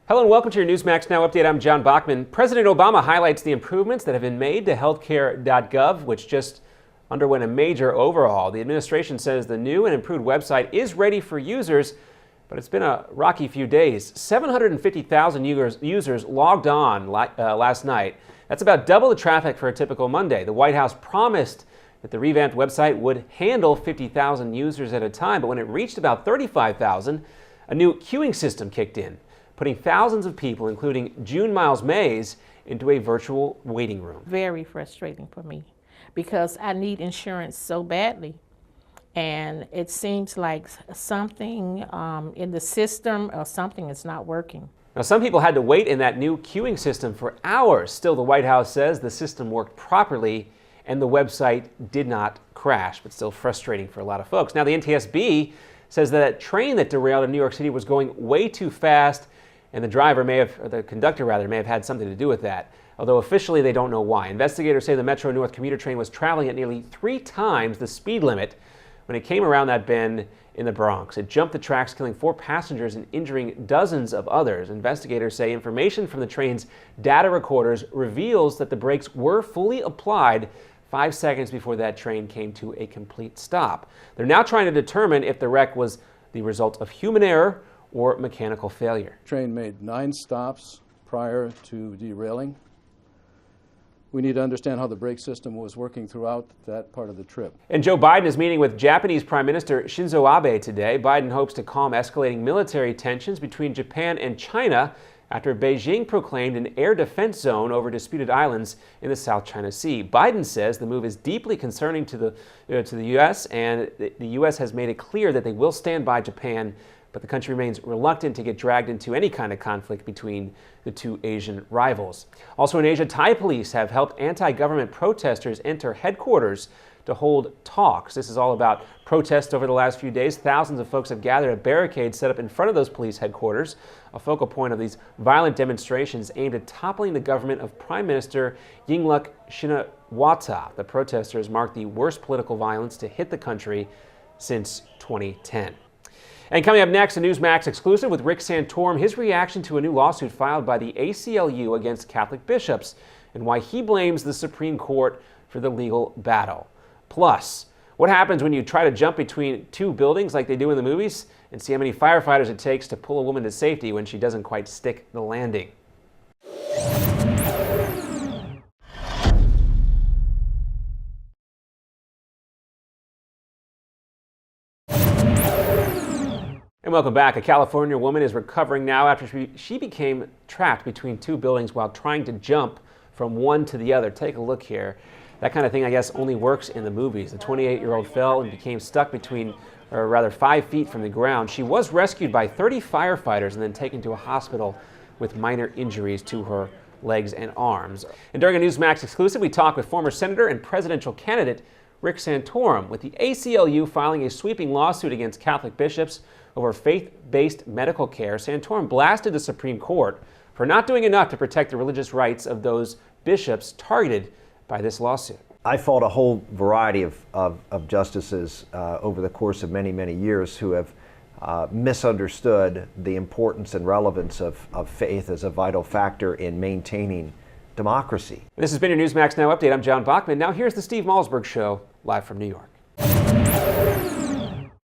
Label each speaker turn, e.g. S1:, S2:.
S1: Hello and welcome to your Newsmax Now update. I'm John Bachman. President Obama highlights the improvements that have been made to healthcare.gov, which just underwent a major overhaul. The administration says the new and improved website is ready for users, but it's been a rocky few days. 750,000 users logged on last night. That's about double the traffic for a typical Monday. The White House promised that the revamped website would handle 50,000 users at a time, but when it reached about 35,000, a new queuing system kicked in, putting thousands of people, including June Miles Mays, into a virtual waiting room.
S2: Very frustrating for me because I need insurance so badly. And it seems like something in the system or something is not working.
S1: Now, some people had to wait in that new queuing system for hours. Still, the White House says the system worked properly and the website did not crash, but still frustrating for a lot of folks. Now, the NTSB says that train that derailed in New York City was going way too fast, and the conductor may have had something to do with that, although officially they don't know why. Investigators say the Metro North commuter train was traveling at nearly 3 times the speed limit when it came around that bend in the Bronx. It jumped the tracks, killing 4 passengers and injuring dozens of others. Investigators say information from the train's data recorders reveals that the brakes were fully applied 5 seconds before that train came to a complete stop. They're now trying to determine if the wreck was the result of human error or mechanical failure.
S3: The train made 9 stops prior to derailing. We need to understand how the brake system was working throughout that part of the trip.
S1: And Joe Biden is meeting with Japanese Prime Minister Shinzo Abe today. Biden hopes to calm escalating military tensions between Japan and China after Beijing proclaimed an air defense zone over disputed islands in the South China Sea. Biden says the move is deeply concerning to the U.S., and the U.S. has made it clear that they will stand by Japan, but the country remains reluctant to get dragged into any kind of conflict between the two Asian rivals. Also in Asia, Thai police have helped anti-government protesters enter headquarters to hold talks. This is all about protests over the last few days. Thousands of folks have gathered at barricades set up in front of those police headquarters. A focal point of these violent demonstrations aimed at toppling the government of Prime Minister Yingluck Shinawatra. The protesters marked the worst political violence to hit the country since 2010. And coming up next, a Newsmax exclusive with Rick Santorum, his reaction to a new lawsuit filed by the ACLU against Catholic bishops and why he blames the Supreme Court for the legal battle. Plus, what happens when you try to jump between 2 buildings like they do in the movies, and see how many firefighters it takes to pull a woman to safety when she doesn't quite stick the landing. And welcome back. A California woman is recovering now after she became trapped between 2 buildings while trying to jump from one to the other. Take a look here. That kind of thing, I guess, only works in the movies. The 28-year-old fell and became stuck between, or rather 5 feet from the ground. She was rescued by 30 firefighters and then taken to a hospital with minor injuries to her legs and arms. And during a Newsmax exclusive, we talked with former Senator and presidential candidate Rick Santorum, with the ACLU filing a sweeping lawsuit against Catholic bishops over faith-based medical care. Santorum blasted the Supreme Court for not doing enough to protect the religious rights of those bishops targeted by this lawsuit.
S4: I fought a whole variety of justices over the course of many, many years who have misunderstood the importance and relevance of faith as a vital factor in maintaining democracy.
S1: This has been your Newsmax Now update. I'm John Bachman. Now here's the Steve Malzberg Show, live from New York.